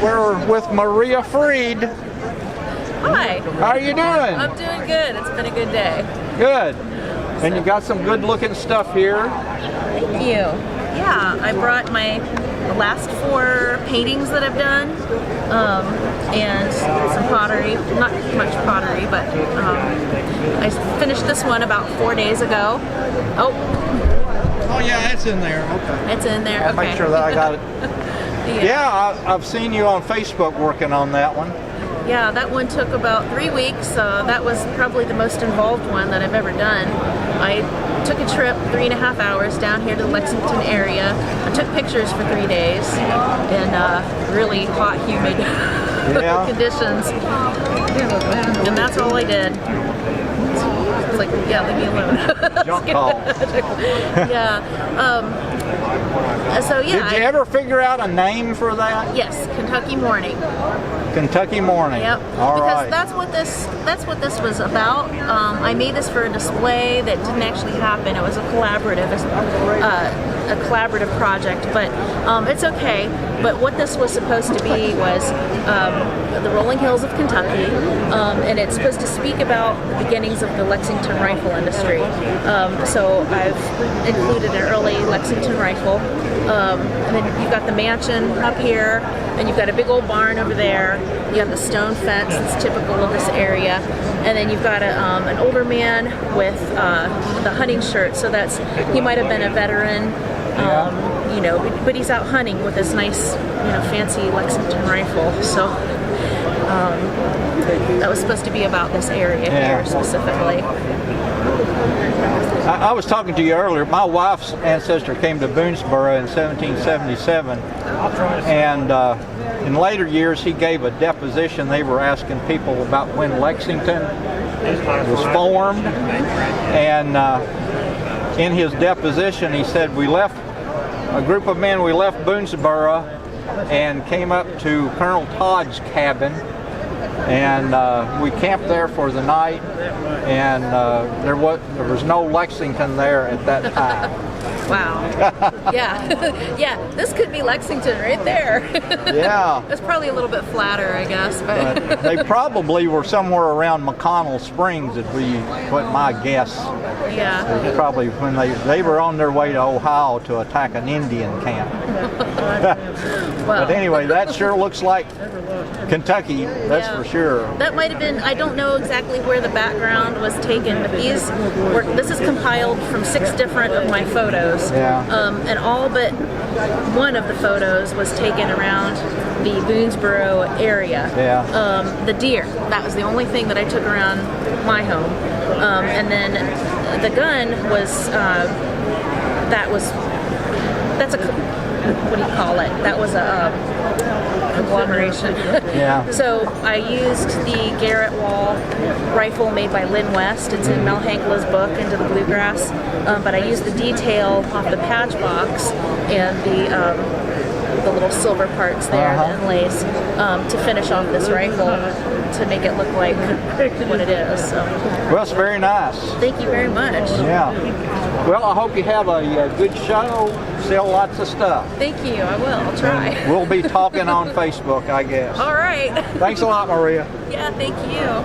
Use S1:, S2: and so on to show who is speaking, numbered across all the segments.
S1: we're with Maria Freed.
S2: Hi.
S1: How are you doing?
S2: I'm doing good. It's been a good day.
S1: Good. And you got some good looking stuff here.
S2: Thank you. Yeah, I brought the last 4 paintings that I've done, and some pottery. Not much pottery, but I finished this one about 4 days ago.
S1: Oh yeah, it's in there. Okay.
S2: It's in there.
S1: I'll
S2: Okay.
S1: make sure that I got it.
S2: Yeah.
S1: I've seen you on Facebook working on that one.
S2: Yeah, that one took about 3 weeks. That was probably the most involved one that I've ever done. I took a trip 3.5 hours down here to the Lexington area. I took pictures for 3 days in really hot, humid conditions. And that's all I did. It's like, yeah, leave me alone.
S1: Junk call.
S2: Yeah. So yeah.
S1: Did you ever figure out a name for that?
S2: Yes, Kentucky Morning.
S1: Kentucky Morning.
S2: Yep.
S1: All right.
S2: Because that's what this was about. I made this for a display that didn't actually happen. It was a collaborative project, but it's okay. But what this was supposed to be was the rolling hills of Kentucky, and it's supposed to speak about the beginnings of the Lexington rifle industry. So I've included an early Lexington rifle, and then you've got the mansion up here, and you've got a big old barn over there. You have the stone fence that's typical of this area, and then you've got an older man with the hunting shirt. So he might have been a veteran. But he's out hunting with this nice, fancy Lexington rifle. So that was supposed to be about this area here specifically.
S1: I was talking to you earlier. My wife's ancestor came to Boonesboro in 1777, and in later years he gave a deposition. They were asking people about when Lexington was formed, and in his deposition he said, a group of men, we left Boonesboro and came up to Colonel Todd's cabin, and we camped there for the night, and there was no Lexington there at that time.
S2: Wow. Yeah. Yeah, this could be Lexington right there.
S1: Yeah.
S2: It's probably a little bit flatter, I guess. But
S1: they probably were somewhere around McConnell Springs, would be my guess.
S2: Yeah.
S1: Probably when they were on their way to Ohio to attack an Indian camp.
S2: Well,
S1: but anyway, that sure looks like Kentucky, that's for sure.
S2: That might have been, I don't know exactly where the background was taken, but this is compiled from 6 different of my photos.
S1: Yeah.
S2: And all but one of the photos was taken around the Boonesboro area.
S1: Yeah.
S2: The deer, that was the only thing that I took around my home. And then the gun was, that's a, what do you call it? That was a conglomeration.
S1: Yeah.
S2: So I used the Garrett Wall rifle made by Lynn West. It's in Mel Hankla's book, Into the Bluegrass. But I used the detail off the patch box and the little silver parts there, the inlays, to finish off this rifle to make it look like what it is. So.
S1: Well, it's very nice.
S2: Thank you very much.
S1: Yeah. Well, I hope you have a good show, sell lots of stuff.
S2: Thank you, I will, I'll try.
S1: And we'll be talking on Facebook, I guess.
S2: All right.
S1: Thanks a lot, Maria.
S2: Yeah, thank you.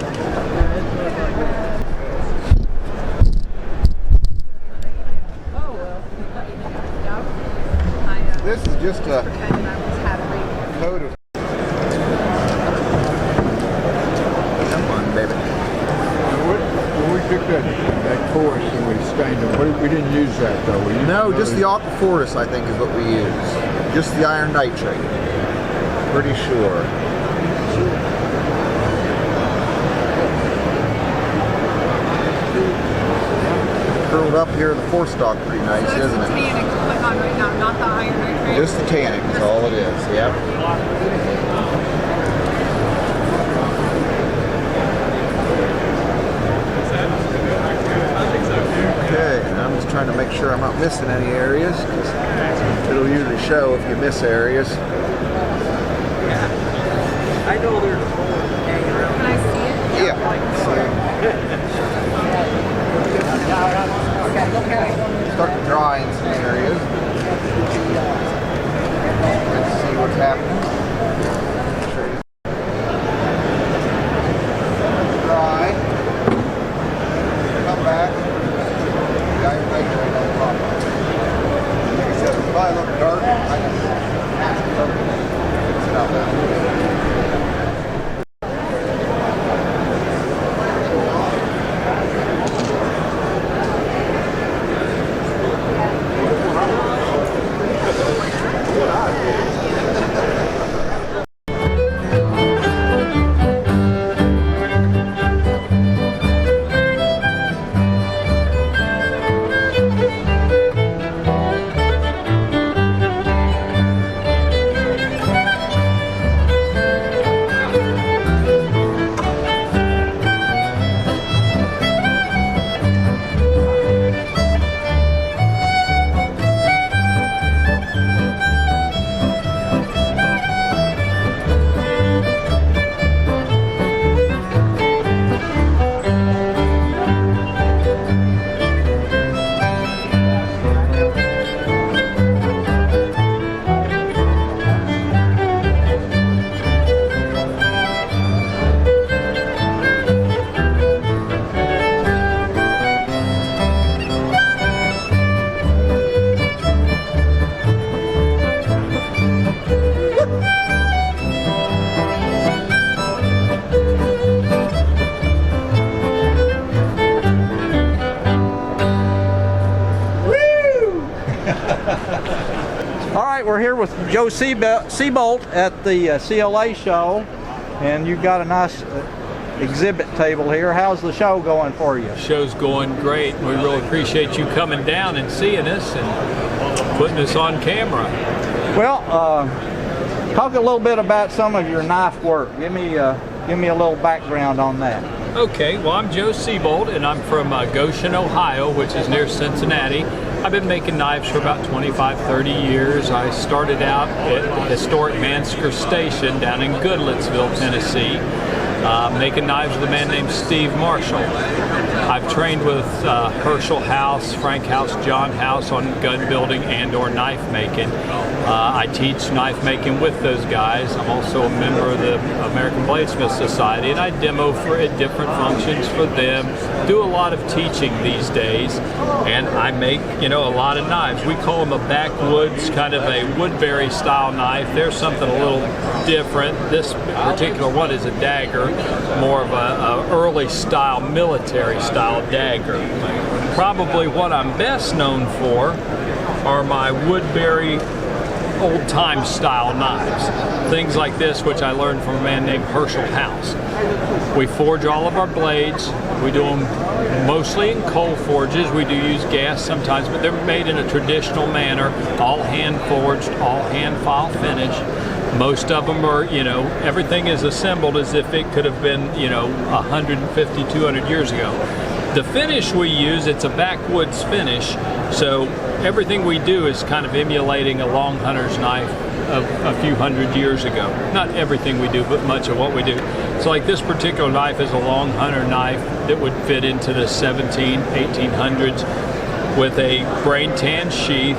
S3: This is just a coat of... Come on, baby.
S4: When we picked that chorus and we stained it, we didn't use that though.
S3: No, just the Aquafortis, I think, is what we use. Just the iron nitrate. Pretty sure. Curled up here, the 4-stock, pretty nice, isn't it?
S5: Tannic to click on right now, not the iron nitrate.
S3: Just the tannic is all it is, yep. Okay, and I'm just trying to make sure I'm not missing any areas, because it'll usually show if you miss areas.
S5: I know there's a hole hanging around. Can I see it?
S3: Yeah. Start drawing some areas. Let's see what's happening.
S1: we're here with Joe Seabolt at the CLA show, and you've got a nice exhibit table here. How's the show going for you?
S6: Show's going great. We really appreciate you coming down and seeing us and putting us on camera.
S1: Well, talk a little bit about some of your knife work. Give me a little background on that.
S6: Okay, well, I'm Joe Seabolt, and I'm from Goshen, Ohio, which is near Cincinnati. I've been making knives for about 25, 30 years. I started out at the historic Mansker Station down in Goodlettsville, Tennessee, making knives with a man named Steve Marshall. I've trained with Herschel House, Frank House, John House on gun building and or knife making. I teach knife making with those guys. I'm also a member of the American Bladesmith Society, and I demo at different functions for them. Do a lot of teaching these days, and I make, a lot of knives. We call them a backwoods, kind of a Woodbury style knife. There's something a little different. This particular one is a dagger, more of a early style, military style dagger. Probably what I'm best known for are my Woodbury old-time style knives. Things like this, which I learned from a man named Herschel House. We forge all of our blades. We do them mostly in coal forges. We do use gas sometimes, but they're made in a traditional manner, all hand forged, all hand file finished. Most of them are, everything is assembled as if it could have been, 150, 200 years ago. The finish we use, it's a backwoods finish, so everything we do is kind of emulating a long hunter's knife of a few hundred years ago. Not everything we do, but much of what we do. So like this particular knife is a long hunter knife that would fit into the 1800s with a brain tan sheath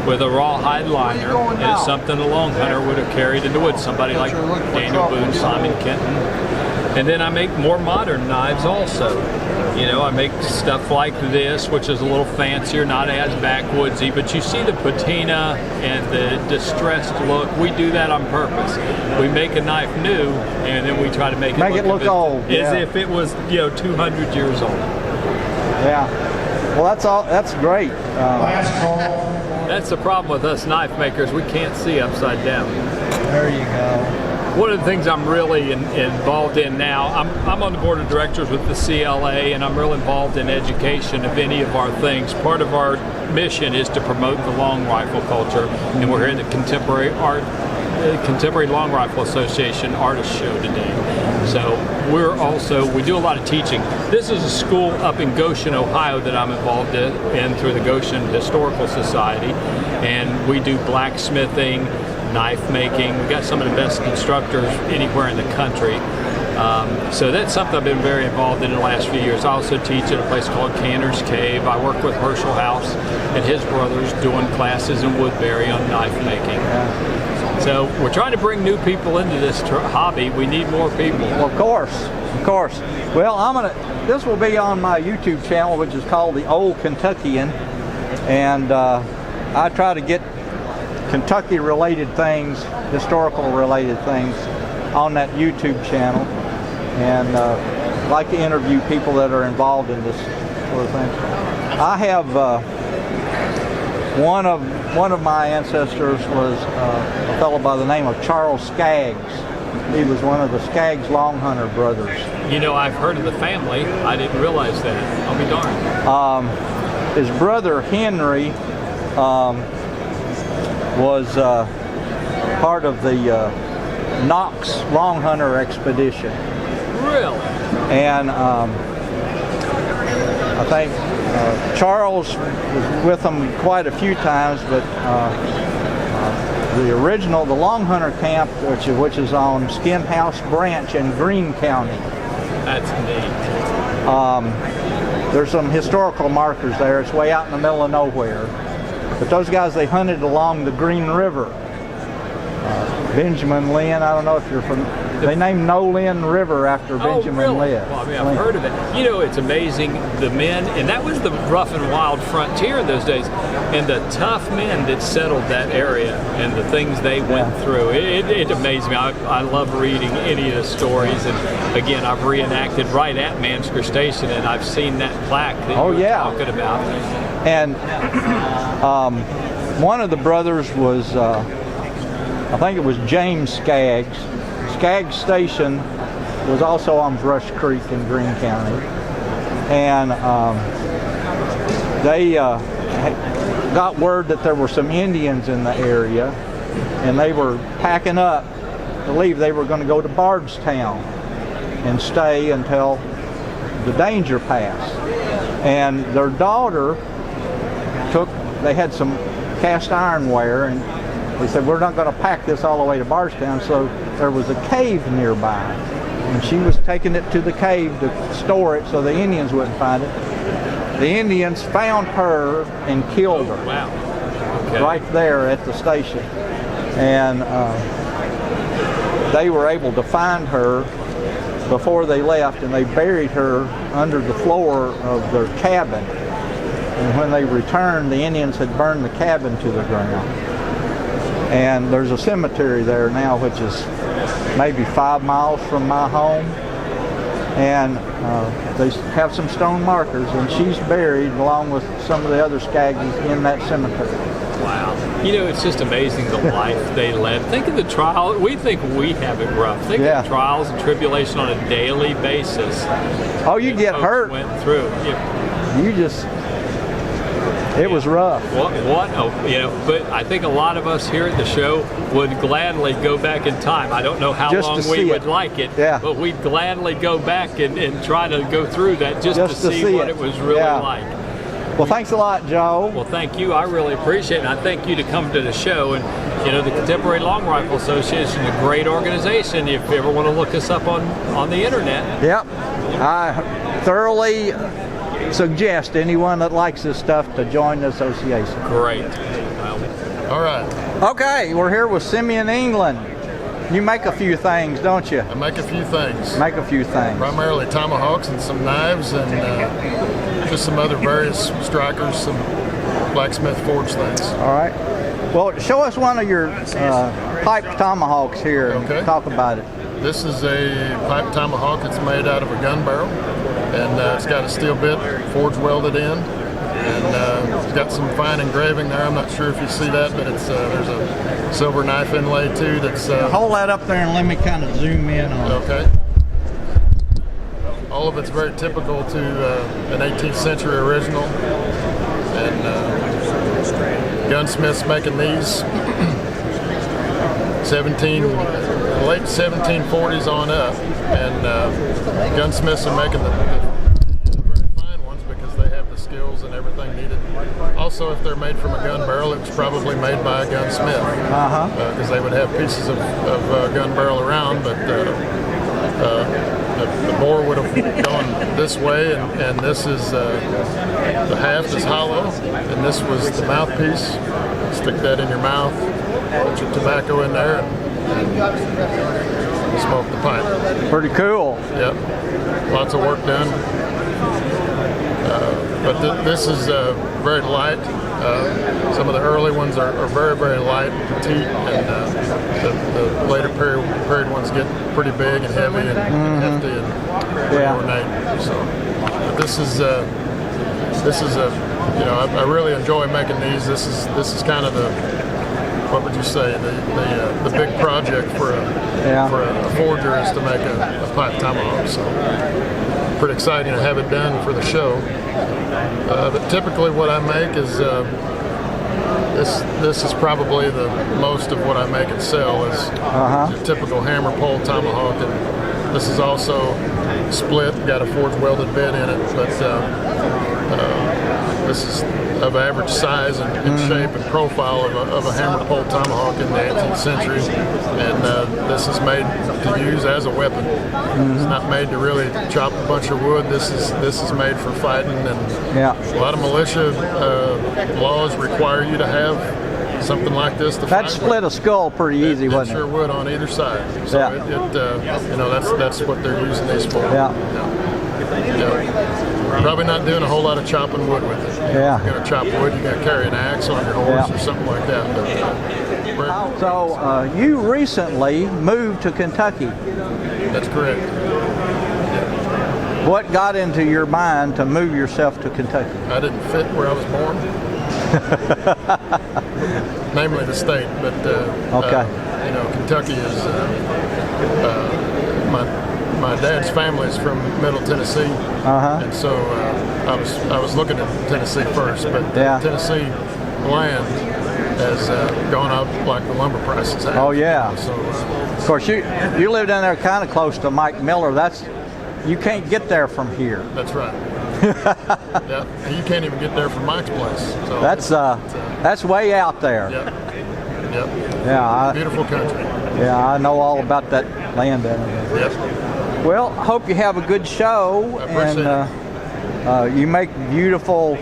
S6: with a rawhide liner. It's something a long hunter would have carried in the woods, somebody like Daniel Boone, Simon Kenton. And then I make more modern knives also. I make stuff like this, which is a little fancier, not as backwoodsy, but you see the patina and the distressed look. We do that on purpose. We make a knife new, and then we try to make it look
S1: old,
S6: as if it was, 200 years old.
S1: Yeah. Well, that's great.
S6: That's the problem with us knife makers. We can't see upside down.
S1: There you go.
S6: One of the things I'm really involved in now, I'm on the board of directors with the CLA, and I'm real involved in education of any of our things. Part of our mission is to promote the long rifle culture, and we're here at the Contemporary Long Rifle Association Artist Show today. So we do a lot of teaching. This is a school up in Goshen, Ohio that I'm involved in through the Goshen Historical Society, and we do blacksmithing, knife making. We've got some of the best instructors anywhere in the country. So that's something I've been very involved in the last few years. I also teach at a place called Cantor's Cave. I work with Herschel House and his brothers doing classes in Woodbury on knife making. So we're trying to bring new people into this hobby. We need more people.
S1: Well, of course. Well, this will be on my YouTube channel, which is called The Old Kentuckian, and I try to get Kentucky-related things, historical-related things, on that YouTube channel, and like to interview people that are involved in this sort of thing. I have one of my ancestors was a fellow by the name of Charles Skaggs. He was one of the Skaggs Long Hunter brothers.
S6: I've heard of the family. I didn't realize that. I'll be darned.
S1: His brother Henry was part of the Knox Long Hunter expedition.
S6: Really?
S1: And I think Charles was with them quite a few times, but the Long Hunter camp, which is on Skin House Branch in Greene County.
S6: That's neat.
S1: There's some historical markers there. It's way out in the middle of nowhere. But those guys, they hunted along the Green River. Benjamin Lynn, I don't know if you're from, they named No Lynn River after Benjamin Lynn.
S6: Well, I've heard of it. It's amazing, the men, and that was the rough and wild frontier in those days, and the tough men that settled that area and the things they went through. It amazed me. I love reading any of the stories, and again, I've reenacted right at Mansker Station, and I've seen that plaque that you were talking about.
S1: And one of the brothers was I think it was James Skaggs. Skaggs Station was also on Brush Creek in Greene County, and they got word that there were some Indians in the area, and they were packing up to leave. They were going to go to Bardstown and stay until the danger passed. And their daughter they had some cast ironware, and they said, we're not going to pack this all the way to Bardstown. So there was a cave nearby, and she was taking it to the cave to store it so the Indians wouldn't find it. The Indians found her and killed her.
S6: Wow. Okay.
S1: Right there at the station. And they were able to find her before they left, and they buried her under the floor of their cabin. And when they returned, the Indians had burned the cabin to the ground. And there's a cemetery there now, which is maybe 5 miles from my home. And they have some stone markers, and she's buried along with some of the other Skaggs in that cemetery.
S6: Wow. You know, it's just amazing the life they led. Think of the trial. We think we have it rough. Think of the trials and tribulation on a daily basis.
S1: Oh, you get hurt.
S6: Went through.
S1: You just... It was rough.
S6: But I think a lot of us here at the show would gladly go back in time. I don't know how long we would like it, but we'd gladly go back and try to go through that just to see what it was really like.
S1: Well, thanks a lot, Joe.
S6: Well, thank you. I really appreciate it. And I thank you to come to the show. And, you know, the Contemporary Long Rifle Association is a great organization if you ever want to look us up on the internet.
S1: Yep. I thoroughly suggest anyone that likes this stuff to join the association.
S6: Great.
S7: All right.
S1: Okay, we're here with Simeon England. You make a few things, don't you?
S7: I make a few things.
S1: Make a few things.
S7: Primarily tomahawks and some knives and just some other various strikers, some blacksmith forge things.
S1: All right. Well, show us one of your pipe tomahawks here and talk about it.
S7: This is a pipe tomahawk. It's made out of a gun barrel, and it's got a steel bit forge welded in, and it's got some fine engraving there. I'm not sure if you see that, but it's there's a silver knife inlay too. That's
S1: hold that up there and let me kind of zoom in on it.
S7: Okay. All of it's very typical to an 18th century original, and gunsmiths making these late 1740s on up, and gunsmiths are making the very fine ones because they have the skills and everything needed. Also, if they're made from a gun barrel, it was probably made by a gunsmith, because they would have pieces of gun barrel around, but the bore would have gone this way, and this is the haft is hollow, and this was the mouthpiece. Stick that in your mouth, put your tobacco in there, and smoke the pipe.
S1: Pretty cool.
S7: Yep, lots of work done. But this is very light. Some of the early ones are very, very light and petite, and the later period ones get pretty big and heavy and hefty and pretty ornate. So this is I really enjoy making these. This is kind of the, what would you say, the big project for a forger is to make a pipe tomahawk. So pretty exciting to have it done for the show. But typically what I make is this is probably the most of what I make and sell is your typical hammer pole tomahawk, and this is also split, got a forge welded bit in it, but this is of average size and shape and profile of a hammer pole tomahawk in the 18th century, and this is made to use as a weapon. It's not made to really chop a bunch of wood. This is made for fighting, and a lot of militia laws require you to have something like this to
S1: That'd split a skull pretty easy, wouldn't it?
S7: Sure would on either side. So that's what they're using these for. Probably not doing a whole lot of chopping wood with it. If you're going to chop wood, you got to carry an axe on your horse or something like that. But,
S1: so you recently moved to Kentucky.
S7: That's correct.
S1: What got into your mind to move yourself to Kentucky?
S7: I didn't fit where I was born. Namely the state, but you know, Kentucky is my dad's family is from Middle Tennessee, and so I was looking at Tennessee first, but Tennessee land has gone up like the lumber prices have.
S1: Oh yeah.
S7: So
S1: of course, you live down there kind of close to Mike Miller. You can't get there from here.
S7: that's right. Yeah, and you can't even get there from Mike's place. So
S1: That's way out there.
S7: Yep. Yep.
S1: Yeah.
S7: Beautiful country.
S1: Yeah, I know all about that land down there.
S7: Yep.
S1: Well, I hope you have a good show,
S7: I appreciate
S1: and you make beautiful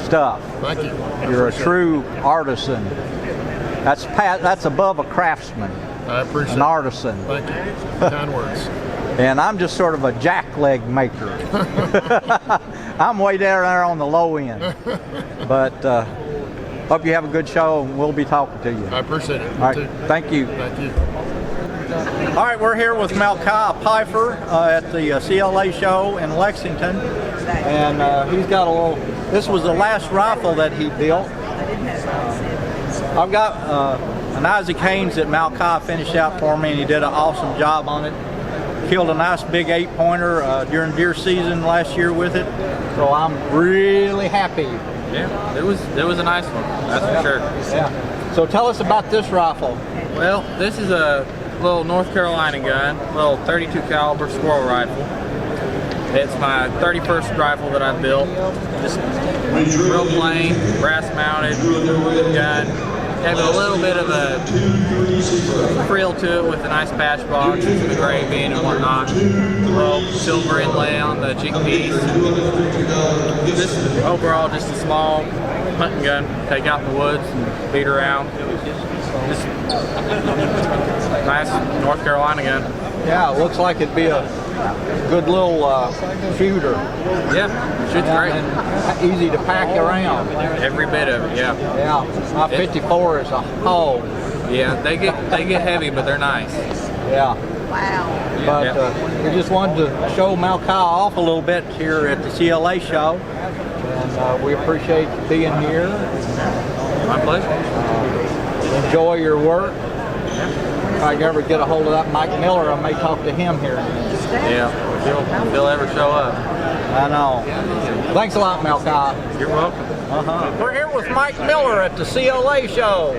S1: stuff.
S7: Thank you.
S1: You're a true artisan. That's above a craftsman,
S7: I appreciate
S1: an artisan.
S7: Thank you. Kind words.
S1: And I'm just sort of a jackleg maker. I'm way down there on the low end. But hope you have a good show, and we'll be talking to you.
S7: I appreciate it.
S1: All right, thank you.
S7: Thank you.
S1: All right, we're here with Malkai Pifer at the CLA show in Lexington, and he's got a little. This was the last rifle that he built. I've got an Isaac Haynes that Malkai finished out for me, and he did an awesome job on it. Killed a nice big 8-pointer during deer season last year with it, so I'm really happy.
S8: Yeah, it was a nice one, that's for sure.
S1: Yeah. So tell us about this rifle.
S8: Well, this is a little North Carolina gun, little 32 caliber squirrel rifle. It's my 31st rifle that I built. Just real plain, brass mounted gun. Have a little bit of a frill to it with a nice patch box, some engraving and whatnot. A little silver inlay on the cheek piece. Just overall, just a small hunting gun. Take out in the woods and beat around. Just nice North Carolina gun.
S1: Yeah, it looks like it'd be a good little shooter.
S8: Yeah, shoots great.
S1: And easy to pack around.
S8: Every bit of it, yeah.
S1: Yeah, my 54 is a hog.
S8: Yeah, they get heavy, but they're nice.
S1: Yeah. Wow. But we just wanted to show Malkai off a little bit here at the CLA show, and we appreciate you being here.
S8: My pleasure.
S1: Enjoy your work. If I ever get a hold of that Mike Miller, I may talk to him here.
S8: Yeah, if he'll ever show up.
S1: I know. Thanks a lot, Malkai.
S8: You're welcome.
S1: We're here with Mike Miller at the CLA show.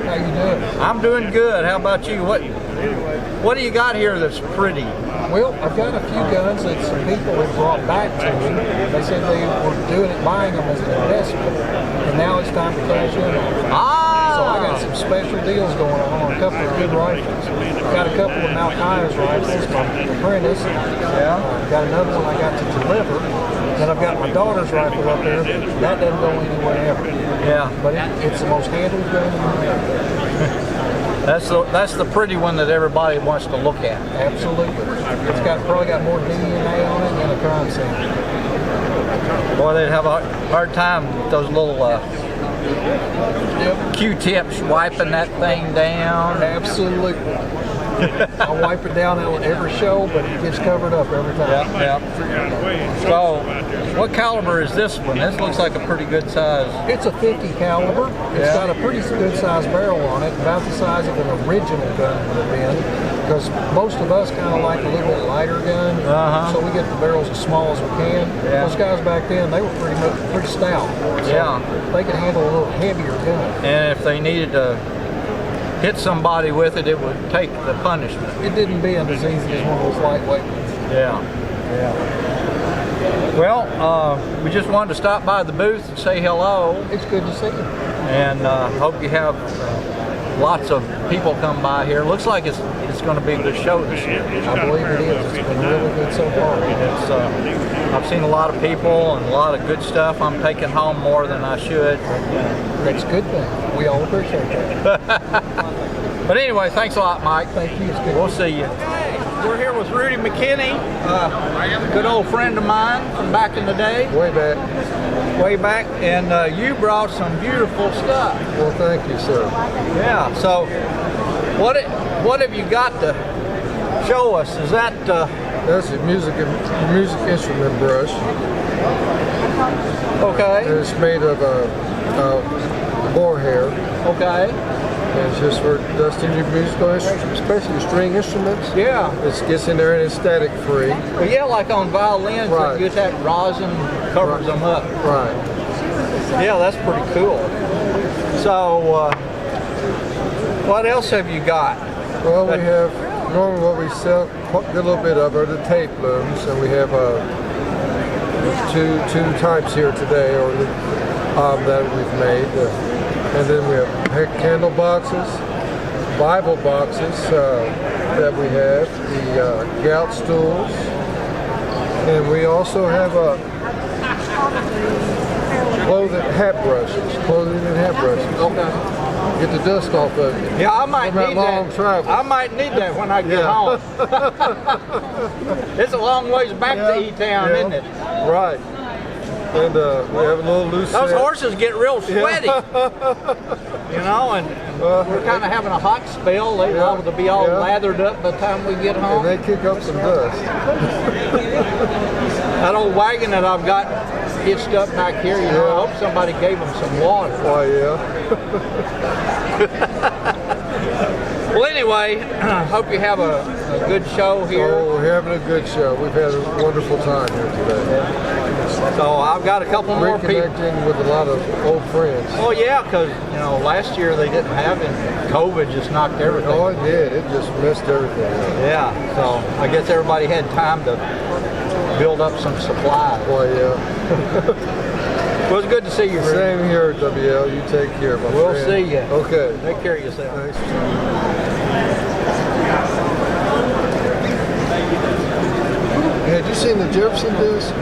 S4: How you doing?
S1: I'm doing good. How about you? What do you got here that's pretty?
S4: Well, I've got a few guns that some people have brought back to me. They said they were doing it, buying them as an investment, and now it's time to cash in on them. So I got some special deals going on a couple of good rifles. I've got a couple of Malkai's rifles, my apprentice. Got another one I got to deliver. Then I've got my daughter's rifle up there. That doesn't go anywhere ever.
S1: Yeah.
S4: But it's the most handled gun in America.
S1: That's the pretty one that everybody wants to look at.
S4: Absolutely. It's probably got more DNA on it than a crime scene.
S1: Boy, they'd have a hard time with those little Q-tips wiping that thing down.
S4: Absolutely. I wipe it down at every show, but it gets covered up every time.
S1: Yeah. So, what caliber is this one? This looks like a pretty good size.
S4: It's a 50 caliber. It's got a pretty good size barrel on it, about the size of an original gun would have been. Because most of us kind of like a little bit lighter gun, so we get the barrels as small as we can. Those guys back then, they were pretty stout. So they could handle a little heavier gun.
S1: And if they needed to hit somebody with it, it would take the punishment.
S4: It didn't bend as easy as one of those lightweight ones.
S1: Yeah. Well, we just wanted to stop by the booth and say hello.
S4: It's good to see you.
S1: And hope you have lots of people come by here. Looks like it's going to be a good show this year.
S4: I believe it is. It's been really good so far.
S1: I've seen a lot of people and a lot of good stuff. I'm taking home more than I should.
S4: That's a good thing. We all appreciate that.
S1: But anyway, thanks a lot, Mike.
S4: Thank you. It's good.
S1: We'll see you. We're here with Rudy McKinney, a good old friend of mine from back in the day. Way back, and you brought some beautiful stuff.
S4: Well, thank you, sir.
S1: Yeah, so what have you got to show us? Is that...
S4: That's a music instrument brush.
S1: Okay.
S4: And it's made of boar hair.
S1: Okay.
S4: And it's just for dusting your musical instruments, especially string instruments.
S1: Yeah.
S4: It gets in there and it's static free.
S1: Well, yeah, like on violins,
S4: Right.
S1: it gets that rosin covers them up.
S4: Right.
S1: Yeah, that's pretty cool. So, what else have you got?
S4: Well, we have, normally what we sell a little bit of are the tape looms, and we have two types here today, or that we've made. And then we have candle boxes, Bible boxes that we have, the gout stools, and we also have clothing and hat brushes.
S1: Okay.
S4: Get the dust off of it.
S1: Yeah, I might
S4: From that
S1: need
S4: long
S1: that.
S4: travel.
S1: I might need that when I get
S4: Yeah.
S1: home. It's a long ways back to E-Town,
S4: Yeah.
S1: isn't it?
S4: Right. And we have a little loose
S1: Those
S4: set.
S1: horses get real sweaty, you know, and we're kind of having a hot spell. They're
S4: Yeah.
S1: able to be all
S4: Yeah.
S1: lathered up by the time we get home.
S4: And they kick up some dust.
S1: That old wagon that I've got hitched up back here, you know, I hope somebody gave them some water.
S4: Why, yeah.
S1: Well, anyway, hope you have a good show here.
S4: Oh, we're having a good show. We've had a wonderful time here today.
S1: So I've got a couple more people.
S4: Reconnecting with a lot of old friends.
S1: Oh yeah, because you know last year they didn't have it. COVID just knocked everything.
S4: Oh, it did. It just messed everything up.
S1: Yeah, so I guess everybody had time to build up some supplies.
S4: Why, yeah.
S1: Well, it's good to see you, Rudy.
S4: Same here, WL. You take care, my
S1: We'll
S4: friend.
S1: see you.
S4: Okay.
S1: Take care of yourself.
S4: Thanks. Had you seen the Jefferson disc?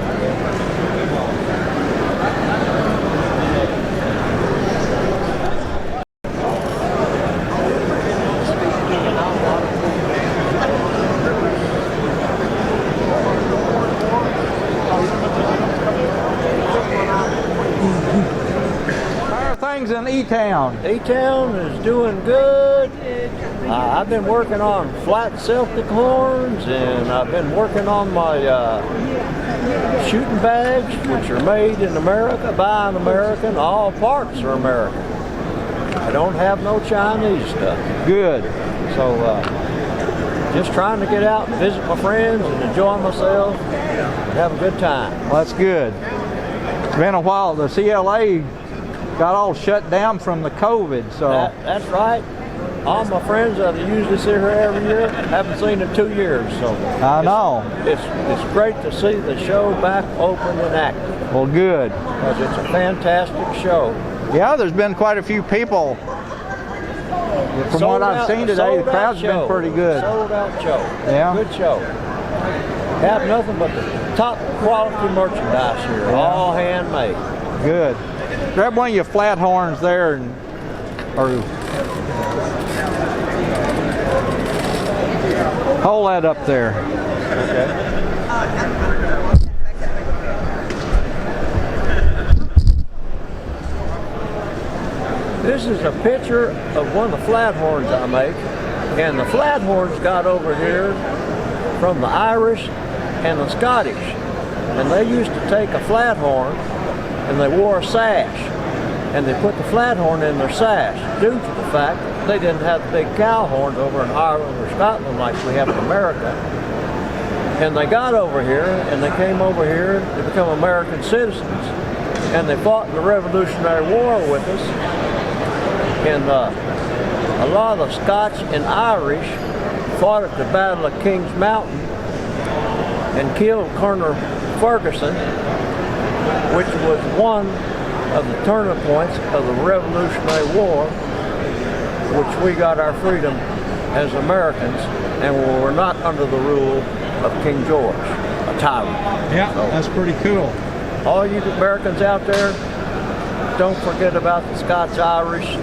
S1: How are things in E-Town?
S9: E-Town is doing good. I've been working on flat Celtic horns, and I've been working on my shooting bags, which are made in America, by an American. All parts are American. I don't have no Chinese stuff.
S1: Good.
S9: So just trying to get out and visit my friends and enjoy myself and have a good time.
S1: Well, that's good. It's been a while. The CLA got all shut down from the COVID, so
S9: That's right. All my friends that I usually see her every year haven't seen in 2 years. So
S1: I know.
S9: It's great to see the show back open and active,
S1: Well, good.
S9: because it's a fantastic show.
S1: Yeah, there's been quite a few people. From what I've seen today, the crowd's been pretty good.
S9: Sold out show.
S1: Yeah.
S9: Good show. Have nothing but the top quality merchandise here, all handmade.
S1: Good. Grab one of your flat horns there, and or hold that up there.
S9: Okay. This is a picture of one of the flat horns I make, and the flat horns got over here from the Irish and the Scottish, and they used to take a flat horn and they wore a sash, and they put the flat horn in their sash due to the fact that they didn't have the big cow horns over in Ireland or Scotland like we have in America. And they got over here, and they came over here to become American citizens, and they fought in the Revolutionary War with us. And a lot of the Scotch and Irish fought at the Battle of King's Mountain and killed Colonel Ferguson, which was one of the turning points of the Revolutionary War, which we got our freedom as Americans, and we were not under the rule of King George, a tyrant.
S1: Yeah, that's pretty cool.
S9: All you Americans out there, don't forget about the Scots, Irish,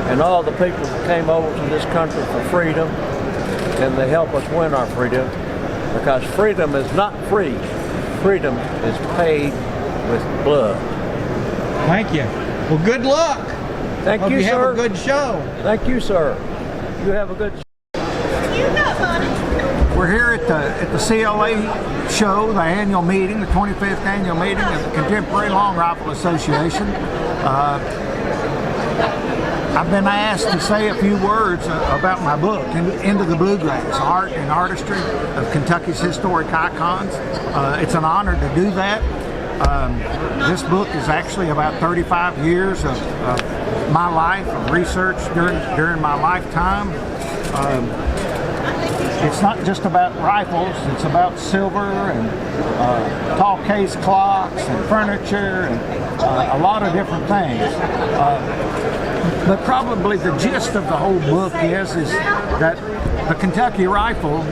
S9: and all the people that came over to this country for freedom, and they help us win our freedom, because freedom is not free. Freedom is paid with blood.
S1: Thank you. Well, good luck.
S9: Thank
S1: Hope
S9: you,
S1: you
S9: sir.
S1: have a good show.
S9: Thank you, sir. You have a good
S10: We're here at the CLA show, the annual meeting, the 25th annual meeting of the Contemporary Long Rifle Association. I've been asked to say a few words about my book, Into the Bluegrass, Art and Artistry of Kentucky's Historic Icons. It's an honor to do that. This book is actually about 35 years of my life, of research during my lifetime. It's not just about rifles, it's about silver and tall case clocks and furniture and a lot of different things. But probably the gist of the whole book is that the Kentucky rifle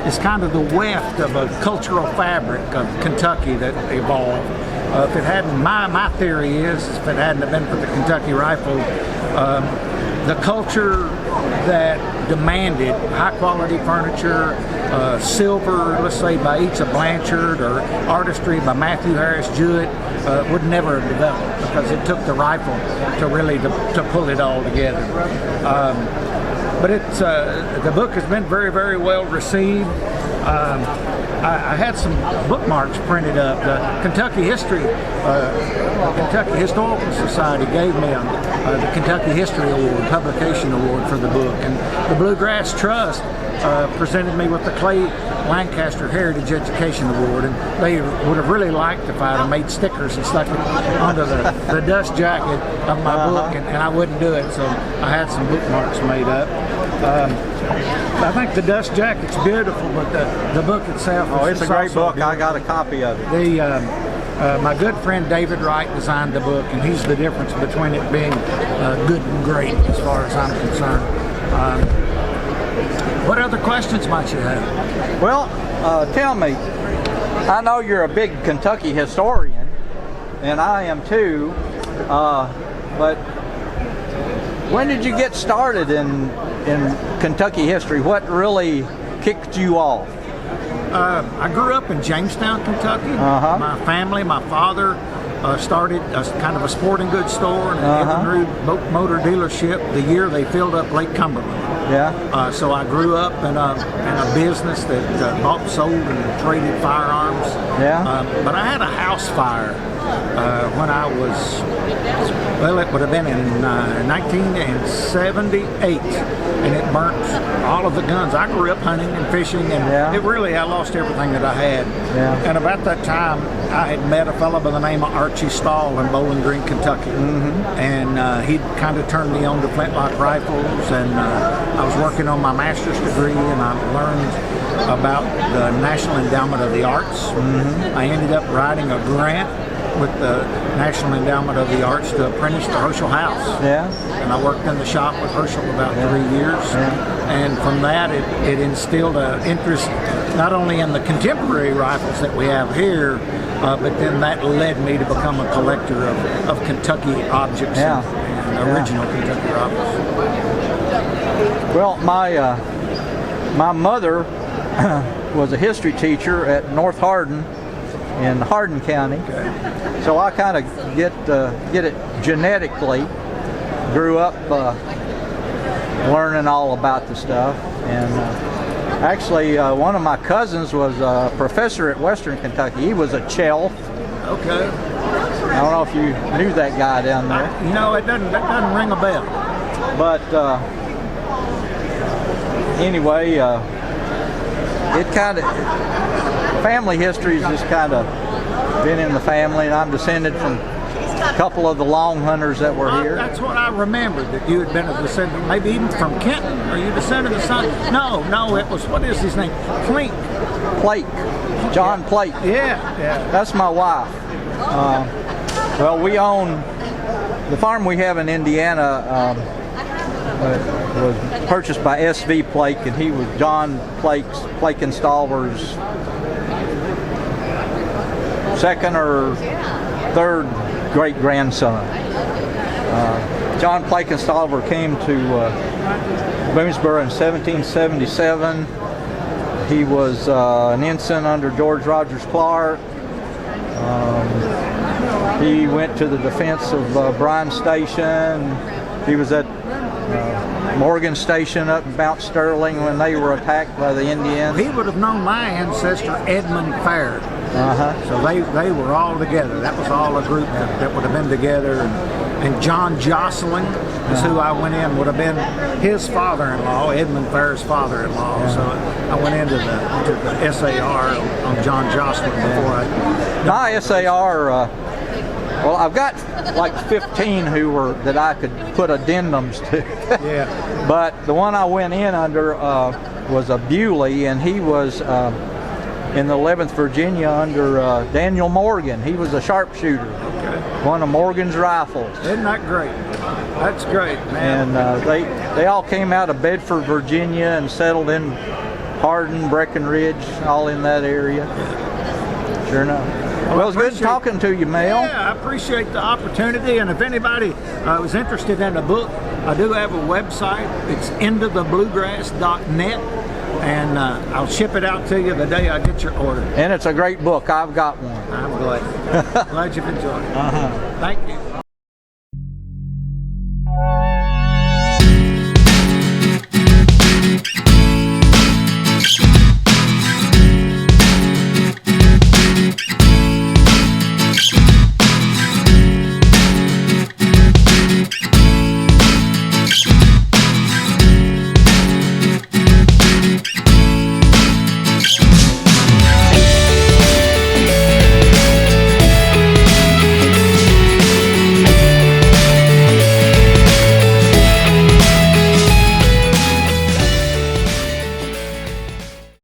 S10: is kind of the weft of a cultural fabric of Kentucky that evolved. If it hadn't, my theory is, if it hadn't been for the Kentucky rifle, the culture that demanded high quality furniture, silver, let's say by Eatsa Blanchard, or artistry by Matthew Harris Jewett, would never have developed, because it took the rifle to really to pull it all together. But it's the book has been very, very well received. I had some bookmarks printed up. The Kentucky Kentucky Historical Society gave me the Kentucky History Award, Publication Award for the book, and the Bluegrass Trust presented me with the Clay Lancaster Heritage Education Award, and they would have really liked if I had made stickers and stuck it onto the dust jacket of my book, and I wouldn't do it, so I had some bookmarks made up. I think the dust jacket's beautiful, but the book itself
S1: it's a great book. I got a copy of it.
S10: My good friend David Wright designed the book, and he's the difference between it being good and great as far as I'm concerned. What other questions might you have?
S1: Well, tell me, I know you're a big Kentucky historian, and I am too, but when did you get started in Kentucky history? What really kicked you off?
S10: I grew up in Jamestown, Kentucky. My family, my father started kind of a sporting goods store and an Evinrude boat motor dealership the year they filled up Lake Cumberland. So I grew up in a business that bought, sold, and traded firearms. But I had a house fire when I was, well, it would have been in 1978, and it burnt all of the guns. I grew up hunting and fishing, and I lost everything that I had. And about that time, I had met a fellow by the name of Archie Stahl in Bowling Green, Kentucky, and he'd kind of turned me on to flintlock rifles, and I was working on my master's degree, and I learned about the National Endowment of the Arts. I ended up writing a grant with the National Endowment of the Arts to apprentice to Herschel House. And I worked in the shop with Herschel about 3 years. And from that, it instilled an interest not only in the contemporary rifles that we have here, but then that led me to become a collector of Kentucky objects and original Kentucky rifles.
S1: Well, my mother was a history teacher at North Hardin in Hardin County, so I kind of get it genetically. Grew up learning all about the stuff, and actually one of my cousins was a professor at Western Kentucky. He was a Chelf.
S10: Okay.
S1: I don't know if you knew that guy down there.
S10: That doesn't ring a bell.
S1: But anyway, it kind of, family history has just kind of been in the family, and I'm descended from a couple of the long hunters that were here.
S10: That's what I remembered, that you had been a descendant, maybe even from Kenton. Are you descendant of son? No, it was, what is his name? Plake.
S1: John Plake.
S10: Yeah.
S1: That's my wife. Well, we own the farm we have in Indiana. Was purchased by S.V. Plake, and he was John Plake and Stalver's second or third great-grandson. John Plake and Stalver came to Boonesboro in 1777. He was an ensign under George Rogers Clark. He went to the defense of Bryan Station. He was at Morgan Station up in Mount Sterling when they were attacked by the Indians.
S10: He would have known my ancestor Edmund Fair. So they were all together. That was all a group that would have been together. and John Jocelyn is who I went in. Would have been his father-in-law, Edmund Fair's father-in-law. So I went into the SAR on John Jocelyn before I.
S1: My SAR. Well, I've got like 15 that I could put addendums to.
S10: Yeah.
S1: But the one I went in under was a Bewley, and he was in the 11th Virginia under Daniel Morgan. He was a sharpshooter.
S10: Okay.
S1: One of Morgan's rifles.
S10: Isn't that great? That's great, man.
S1: And they all came out of Bedford, Virginia, and settled in Hardin, Breckenridge, all in that area. Sure enough. Well, it's good talking to you, Mel.
S10: Yeah, I appreciate the opportunity. And if anybody was interested in the book, I do have a website. It's intothebluegrass.net, and I'll ship it out to you the day I get your order.
S1: And it's a great book. I've got one.
S10: I'm glad. Glad you've enjoyed it. Thank you.